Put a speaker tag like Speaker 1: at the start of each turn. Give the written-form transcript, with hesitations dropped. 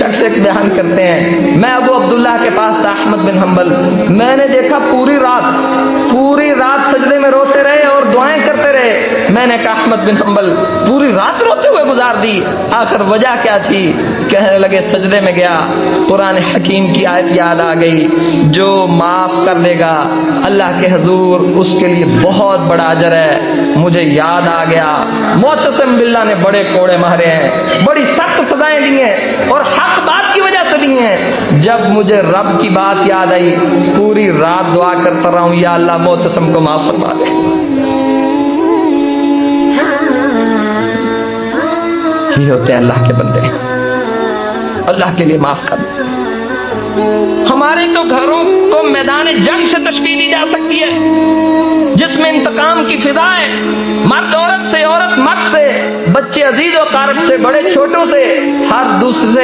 Speaker 1: شخص ایک بیان کرتے ہیں، میں ابو عبداللہ کے پاس تھا احمد بن حنبل، میں نے دیکھا پوری رات سجدے میں روتے رہے اور دعائیں کرتے رہے۔ میں نے کہا احمد بن حنبل پوری رات روتے ہوئے گزار دی، آخر وجہ کیا تھی؟ کہنے لگے سجدے میں گیا، قرآن حکیم کی آیت یاد آ گئی، جو معاف کر دے گا اللہ کے حضور اس کے لیے بہت بڑا اجر ہے۔ مجھے یاد آ گیا معتصم باللہ نے بڑے کوڑے مارے ہیں، بڑی سخت سزائیں دی ہیں اور حق بات کی وجہ سے دی ہیں۔ جب مجھے رب کی بات یاد آئی پوری رات دعا کرتا رہا ہوں، یا اللہ معتصم کو معاف فرما دے۔ یہ ہوتے ہیں اللہ کے بندے، اللہ کے لیے معاف کر دیں۔ ہمارے تو گھروں کو میدان جنگ سے تشبیہ دی جا سکتی ہے، جس میں انتقام کی فضا ہے، مرد عورت سے، عورت مرد سے، بچے عزیز و اقارب سے، بڑے چھوٹوں سے، ہر دوسرے سے